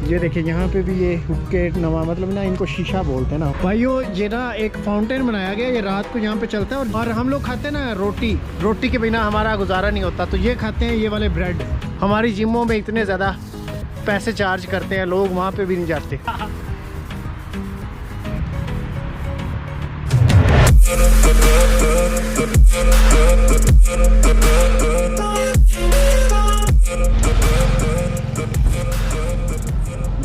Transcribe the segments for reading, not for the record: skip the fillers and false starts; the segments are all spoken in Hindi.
ये देखिए यहाँ पे भी ये हुक्के नवा मतलब ना इनको शीशा बोलते हैं ना भाइयों। ये ना एक फाउंटेन बनाया गया, ये रात को यहाँ पे चलता है और हम लोग खाते हैं ना रोटी के बिना हमारा गुजारा नहीं होता। तो ये खाते हैं ये वाले ब्रेड। हमारी जिमों में इतने ज़्यादा पैसे चार्ज करते हैं लोग, वहाँ पे भी नहीं जाते।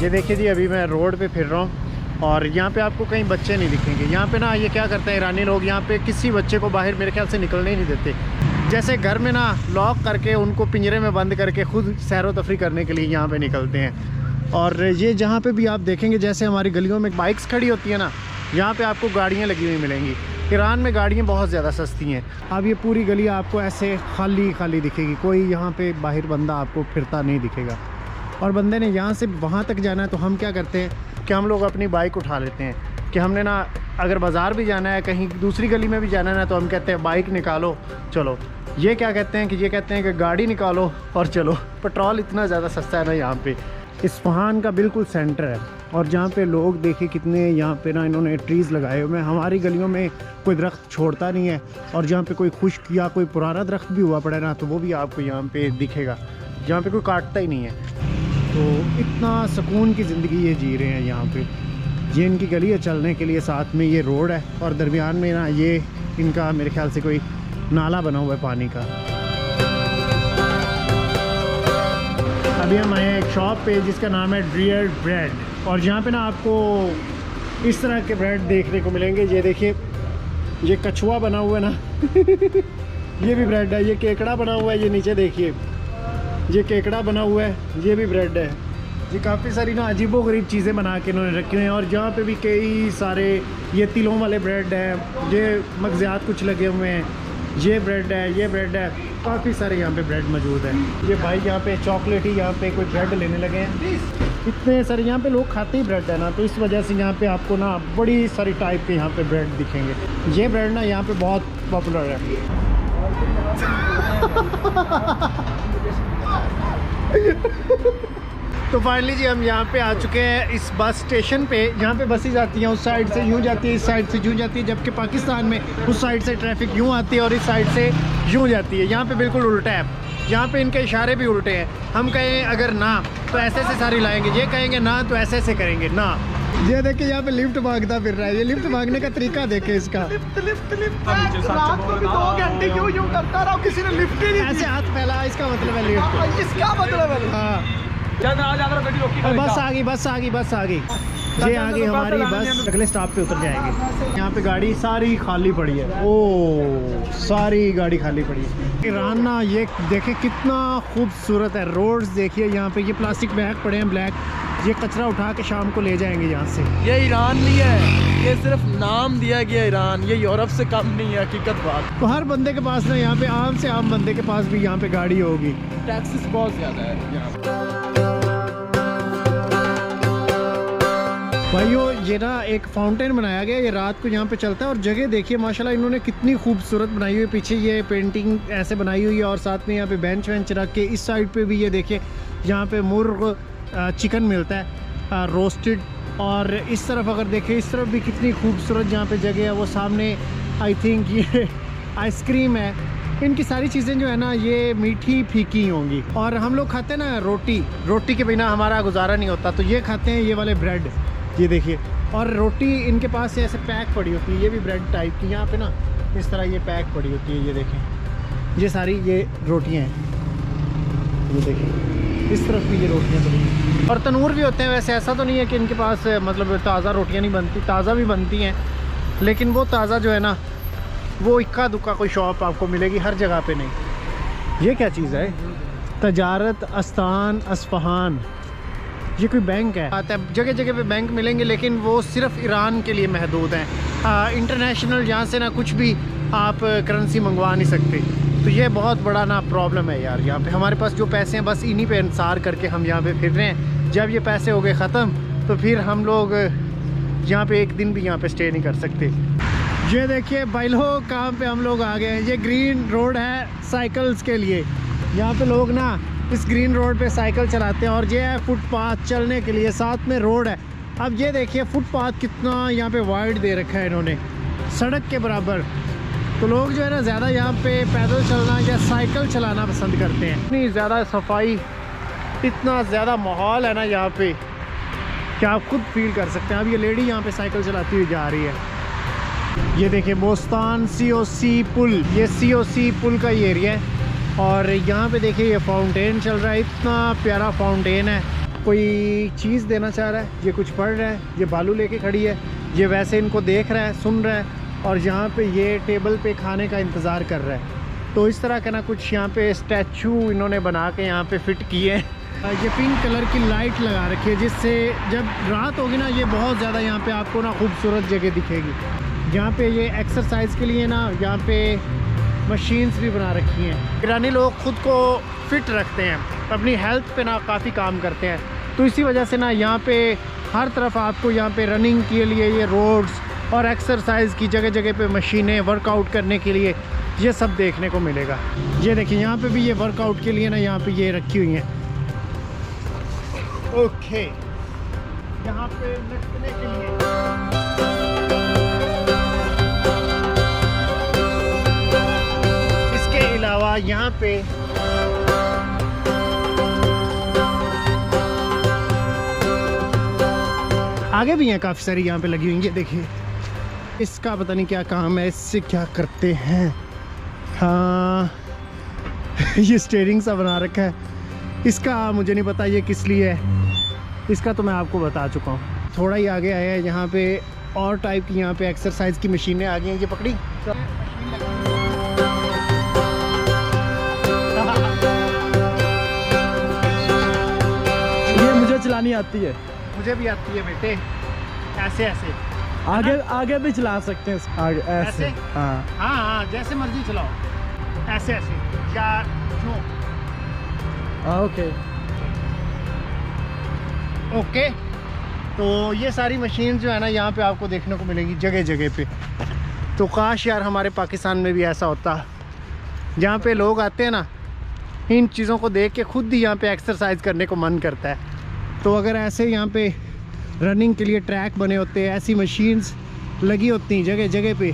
ये देखिए जी, अभी मैं रोड पे फिर रहा हूँ और यहाँ पे आपको कहीं बच्चे नहीं दिखेंगे। यहाँ पे ना ये क्या करते हैं ईरानी लोग, यहाँ पे किसी बच्चे को बाहर मेरे ख्याल से निकलने ही नहीं देते। जैसे घर में ना लॉक करके उनको पिंजरे में बंद करके खुद सैरो तफरी करने के लिए यहाँ पे निकलते हैं। और ये जहाँ पे भी आप देखेंगे जैसे हमारी गलियों में बाइक्स खड़ी होती है ना, यहाँ पे आपको गाड़ियाँ लगी हुई मिलेंगी। ईरान में गाड़ियाँ बहुत ज़्यादा सस्ती हैं। अब ये पूरी गली आपको ऐसे खाली दिखेगी, कोई यहाँ पे बाहर बंदा आपको फिरता नहीं दिखेगा। और बंदे ने यहाँ से वहाँ तक जाना है तो हम क्या करते हैं कि हम लोग अपनी बाइक उठा लेते हैं कि हमने ना अगर बाज़ार भी जाना है, कहीं दूसरी गली में भी जाना है ना, तो हम कहते हैं बाइक निकालो चलो। ये क्या कहते हैं कि ये कहते हैं कि गाड़ी निकालो और चलो। पेट्रोल इतना ज़्यादा सस्ता है ना यहाँ पे। इस्फहान का बिल्कुल सेंटर है और जहाँ पे लोग देखिए कितने यहाँ पे ना इन्होंने ट्रीज़ लगाए हुए हैं। हमारी गलियों में कोई दरख्त छोड़ता नहीं है और जहाँ पे कोई खुश्क या कोई पुराना दरख्त भी हुआ पड़ा है ना, तो वो भी आपको यहाँ पे दिखेगा, जहाँ पे कोई काटता ही नहीं है। तो इतना सुकून की ज़िंदगी ये जी रहे हैं यहाँ पे। ये इनकी गली है चलने के लिए, साथ में ये रोड है और दरमियान में ना ये इनका मेरे ख्याल से कोई नाला बना हुआ है पानी का। अभी हम आए एक शॉप पे जिसका नाम है ड्रियर ब्रेड और यहाँ पे ना आपको इस तरह के ब्रेड देखने को मिलेंगे। ये देखिए, ये कछुआ बना हुआ है ना ये भी ब्रेड है। ये केकड़ा बना हुआ है, ये नीचे देखिए ये केकड़ा बना हुआ है, ये भी ब्रेड है। ये काफ़ी सारी ना अजीबोगरीब चीज़ें बना के इन्होंने रखी हुई हैं। और यहाँ पे भी कई सारे ये तिलों वाले ब्रेड है, ये मगज़ियात कुछ लगे हुए हैं, ये ब्रेड है, ये ब्रेड है, काफ़ी सारे यहाँ पे ब्रेड मौजूद है। ये भाई यहाँ पे चॉकलेट ही यहाँ पे कोई ब्रेड लेने लगे हैं। इतने सारे यहाँ पे लोग खाते ही ब्रेड है ना, तो इस वजह से यहाँ पे आपको ना बड़ी सारी टाइप के यहाँ पे ब्रेड दिखेंगे। ये ब्रेड ना यहाँ पे बहुत पॉपुलर है। तो फाइनली जी हम यहाँ पे आ चुके हैं इस बस स्टेशन पे। यहाँ पे बसें जाती हैं, उस साइड से यूँ जाती है, इस साइड से यूँ जाती है, जबकि पाकिस्तान में उस साइड से ट्रैफिक यूँ आती है और इस साइड से यूँ जाती है। यहाँ पे बिल्कुल उल्टा है, यहाँ पे इनके इशारे भी उल्टे हैं। हम कहें अगर ना तो ऐसे से सारी लाएंगे, ये कहेंगे ना तो ऐसे से करेंगे ना। ये देखिए यहाँ पे लिफ्ट मांगता फिर रहा है। ये लिफ्ट मांगने का तरीका देखे इसका। लिफ्ट रात को भी 2 घंटे यूं करता रहा, किसी ने लिफ्ट ही नहीं ऐसे हाथ फैला, इसका मतलब है लिफ्ट। इसका मतलब है हाँ। बस आ गई ये आ गई हमारी बस, अगले स्टॉप पे उतर जाएंगे। यहाँ पे गाड़ी सारी खाली पड़ी है। ओ सारी गाड़ी खाली पड़ी है। ईरान ना ये देखे कितना खूबसूरत है। रोड्स देखिए, यहाँ पे ये प्लास्टिक बैग पड़े हैं ब्लैक, ये कचरा उठा के शाम को ले जाएंगे यहाँ से। ये ईरान नहीं है, ये सिर्फ नाम दिया गया ईरान, ये यूरोप से कम नहीं है हकीकत बात। तो हर बंदे के पास ना यहाँ पे आम से आम बंदे के पास भी यहाँ पे गाड़ी होगी। टैक्सेस बहुत ज़्यादा है यहाँ पे। भाइयों ये ना एक फाउंटेन बनाया गया, ये रात को यहाँ पे चलता है और जगह देखिए माशाल्लाह इन्होंने कितनी खूबसूरत बनाई हुई है। पीछे ये पेंटिंग ऐसे बनाई हुई है और साथ में यहाँ पे बेंच वेंच रख के, इस साइड पे भी ये देखिए यहाँ पे मुर्ग चिकन मिलता है रोस्टेड। और इस तरफ अगर देखें, इस तरफ भी कितनी खूबसूरत यहाँ पे जगह है। वो सामने आई थिंक ये आइसक्रीम है। इनकी सारी चीज़ें जो है ना ये मीठी फीकी होंगी। और हम लोग खाते हैं ना रोटी के बिना हमारा गुजारा नहीं होता, तो ये खाते हैं ये वाले ब्रेड। ये देखिए, और रोटी इनके पास से ऐसे पैक पड़ी होती है। ये भी ब्रेड टाइप की यहाँ पे ना इस तरह ये पैक पड़ी होती है। ये देखें, ये सारी ये रोटियाँ हैं। ये देखिए इस तरफ भी ये रोटियाँ पड़ी हैं और तनूर भी होते हैं। वैसे ऐसा तो नहीं है कि इनके पास मतलब ताज़ा रोटियाँ नहीं बनती, ताज़ा भी बनती हैं, लेकिन वो ताज़ा जो है ना वो इक्का दुक्का कोई शॉप आपको मिलेगी, हर जगह पे नहीं। ये क्या चीज़ है? तजारत अस्तान अस्फहान, ये कोई बैंक है। जगह जगह पे बैंक मिलेंगे, लेकिन वो सिर्फ ईरान के लिए महदूद हैं। इंटरनेशनल यहाँ से ना कुछ भी आप करेंसी मंगवा नहीं सकते। तो ये बहुत बड़ा ना प्रॉब्लम है यार। यहाँ पे हमारे पास जो पैसे हैं बस इन्हीं पे इंतज़ार करके हम यहाँ पे फिर रहे हैं। जब ये पैसे हो गए ख़त्म तो फिर हम लोग यहाँ पे एक दिन भी यहाँ पे स्टे नहीं कर सकते। ये देखिए भाई लोग कहाँ पे हम लोग आ गए हैं। ये ग्रीन रोड है साइकिल्स के लिए। यहाँ पे लोग ना इस ग्रीन रोड पे साइकिल चलाते हैं और ये है फुटपाथ चलने के लिए, साथ में रोड है। अब ये देखिए फुटपाथ कितना यहाँ पे वाइड दे रखा है इन्होंने, सड़क के बराबर। तो लोग जो है ना ज़्यादा यहाँ पे पैदल चलना या साइकिल चलाना पसंद करते हैं। इतनी ज़्यादा सफाई, इतना ज़्यादा माहौल है ना यहाँ पे कि आप खुद फील कर सकते हैं। अब ये लेडी यहाँ पे साइकिल चलाती हुई जा रही है। ये देखिए बोस्तान COC पुल, ये COC पुल का ये एरिया है। और यहाँ पे देखिए ये फाउंटेन चल रहा है, इतना प्यारा फाउंटेन है। कोई चीज़ देना चाह रहा है, ये कुछ पढ़ रहा है, ये बालू लेके खड़ी है, ये वैसे इनको देख रहा है, सुन रहा है और यहाँ पे ये टेबल पे खाने का इंतज़ार कर रहा है। तो इस तरह का ना कुछ यहाँ पे स्टैचू इन्होंने बना के यहाँ पे फिट किए हैं। ये पिंक कलर की लाइट लगा रखी है जिससे जब रात होगी ना ये बहुत ज़्यादा यहाँ पे आपको ना खूबसूरत जगह दिखेगी। यहाँ पे ये एक्सरसाइज के लिए ना यहाँ पे मशीन्स भी बना रखी हैं। ईरानी लोग खुद को फिट रखते हैं, अपनी हेल्थ पे ना काफ़ी काम करते हैं। तो इसी वजह से ना यहाँ पे हर तरफ आपको यहाँ पे रनिंग के लिए ये रोड्स और एक्सरसाइज की जगह जगह पे मशीनें, वर्कआउट करने के लिए ये सब देखने को मिलेगा। ये देखिए यहाँ पे भी ये वर्कआउट के लिए ना यहाँ पे ये रखी हुई हैं। ओके, यहाँ पे लटकने के लिए इसके अलावा यहाँ पे आगे भी हैं काफ़ी सारी यहाँ पे लगी हुई हैं। देखिए इसका पता नहीं क्या काम है, इससे क्या करते हैं। हाँ ये स्टीयरिंग सा बना रखा है, इसका मुझे नहीं पता ये किस लिए है, इसका तो मैं आपको बता चुका हूँ। थोड़ा ही आगे आया है, यहाँ पे और टाइप की यहाँ पे एक्सरसाइज की मशीनें आ गई हैं। ये पकड़ी ये मुझे चलानी आती है। मुझे भी आती है बेटे, ऐसे ऐसे आगे आगे भी चला सकते हैं, आगे ऐसे। हाँ हाँ हाँ, जैसे मर्जी चलाओ, ऐसे ऐसे या यूं। Okay okay. तो ये सारी मशीन जो है ना यहाँ पे आपको देखने को मिलेगी जगह जगह पे। तो काश यार हमारे पाकिस्तान में भी ऐसा होता, जहाँ पे लोग आते हैं ना इन चीज़ों को देख के खुद ही यहाँ पे एक्सरसाइज करने को मन करता है। तो अगर ऐसे यहाँ पे रनिंग के लिए ट्रैक बने होते, ऐसी मशीन्स लगी होती जगह जगह पे,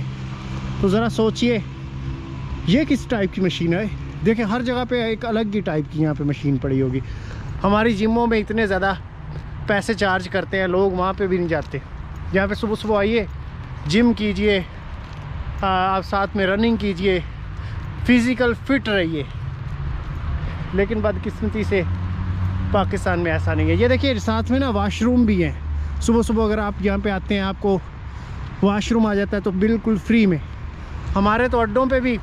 तो ज़रा सोचिए ये किस टाइप की मशीन है। देखें हर जगह पे एक अलग ही टाइप की यहाँ पे मशीन पड़ी होगी। हमारी जिमों में इतने ज़्यादा पैसे चार्ज करते हैं, लोग वहाँ पे भी नहीं जाते। यहाँ पे सुबह सुबह आइए, जिम कीजिए, आप साथ में रनिंग कीजिए, फिज़िकल फिट रहिए। लेकिन बदकिस्मती से पाकिस्तान में ऐसा नहीं है। ये देखिए साथ में ना वाशरूम भी हैं। सुबह सुबह अगर आप यहाँ पे आते हैं आपको वाशरूम आ जाता है तो बिल्कुल फ्री में। हमारे तो अड्डों पे भी,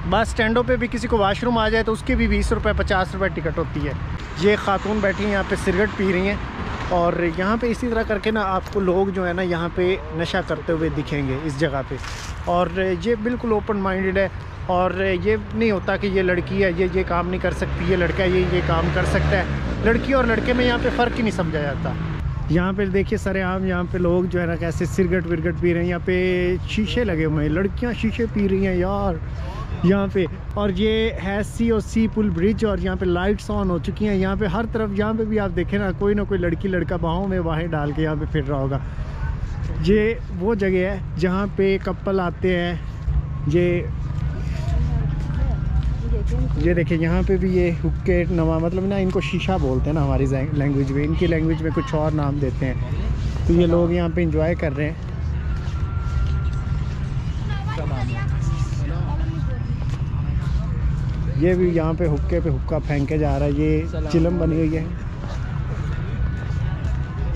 बस स्टैंडों पे भी किसी को वाशरूम आ जाए तो उसके भी 20 रुपये 50 रुपये टिकट होती है। ये खातून बैठी हैं यहाँ पे सिगरेट पी रही हैं और यहाँ पे इसी तरह करके ना आपको लोग जो है ना यहाँ पे नशा करते हुए दिखेंगे इस जगह पे। और ये बिल्कुल ओपन माइंडेड है और ये नहीं होता कि ये लड़की है ये काम नहीं कर सकती, ये लड़का है ये काम कर सकता है। लड़की और लड़के में यहाँ पे फ़र्क ही नहीं समझा जाता। यहाँ पे देखिए सरेआम यहाँ पे लोग जो है ना कैसे सिगरेट विरगट पी रहे हैं। यहाँ पे शीशे लगे हुए हैं, लड़कियाँ शीशे पी रही हैं यार यहाँ पे। और ये है COC पुल ब्रिज और यहाँ पे लाइट्स ऑन हो चुकी हैं। यहाँ पे हर तरफ यहाँ पे भी आप देखें ना कोई लड़की लड़का बाहों में बाहें डाल के यहाँ पे फिर रहा होगा। ये वो जगह है जहाँ पे कपल आते हैं। ये देखिए यहाँ पे भी ये हुक्के नवा, मतलब ना इनको शीशा बोलते हैं ना हमारी लैंग्वेज में, इनकी लैंग्वेज में कुछ और नाम देते हैं। तो ये लोग यहाँ पे एंजॉय कर रहे हैं। ये भी यहाँ पे हुक्के पे हुक्का फेंके जा रहा है, ये चिलम बनी हुई है।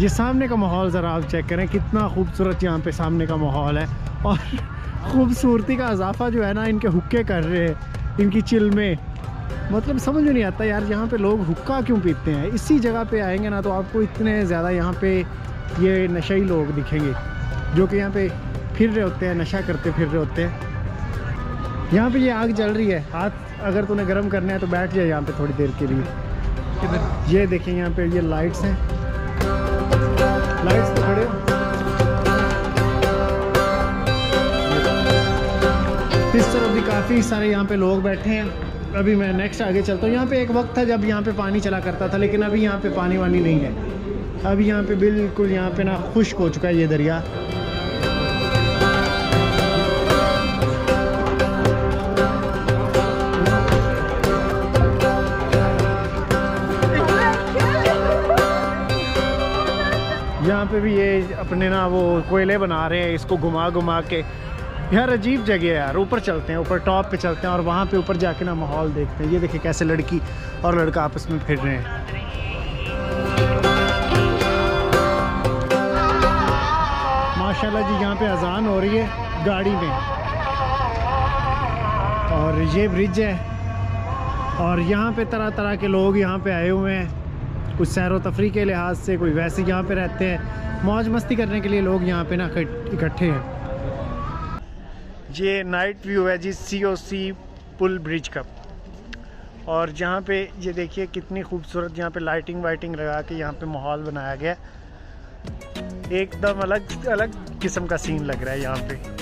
ये सामने का माहौल ज़रा आप चेक करें, कितना खूबसूरत यहाँ पे सामने का माहौल है। और खूबसूरती का इजाफा जो है ना इनके हुक्के कर रहे हैं, इनकी चिल में। मतलब समझ में नहीं आता यार यहाँ पे लोग हुक्का क्यों पीते हैं। इसी जगह पे आएंगे ना तो आपको इतने ज़्यादा यहाँ पे ये नशेई लोग दिखेंगे जो कि यहाँ पे फिर रहे होते हैं, नशा करते फिर रहे होते हैं। यहाँ पे ये आग जल रही है, हाथ अगर तुम्हें गर्म करना है तो बैठ जाए यहाँ पे थोड़ी देर के लिए। ये देखिए यहाँ पे ये लाइट्स हैं, लाइट्स तो खड़े हो। इस तरफ भी काफ़ी सारे यहाँ पे लोग बैठे हैं अभी मैं नेक्स्ट आगे चलता हूँ। यहाँ पे एक वक्त था जब यहाँ पे पानी चला करता था, लेकिन अभी यहाँ पे पानी वानी नहीं है। अभी यहाँ पे बिल्कुल यहाँ पे ना खुश्क हो चुका है ये दरिया। यहाँ पे भी ये अपने ना वो कोयले बना रहे हैं, इसको घुमा घुमा के। यार अजीब जगह है यार। ऊपर चलते हैं, ऊपर टॉप पे चलते हैं और वहाँ पे ऊपर जाके ना माहौल देखते हैं। ये देखिए कैसे लड़की और लड़का आपस में फिर रहे हैं। माशाल्लाह जी, यहाँ पे अजान हो रही है गाड़ी में। और ये ब्रिज है और यहाँ पे तरह तरह के लोग यहाँ पे आए हुए हैं, कुछ सैर व तफरी के लिहाज से, कोई वैसे यहाँ पे रहते हैं, मौज मस्ती करने के लिए लोग यहाँ पे ना इकट्ठे हैं। ये नाइट व्यू है जी COC पुल ब्रिज का। और जहाँ पे ये देखिए कितनी खूबसूरत यहाँ पे लाइटिंग वाइटिंग लगा के यहाँ पे माहौल बनाया गया, एकदम अलग अलग किस्म का सीन लग रहा है यहाँ पे।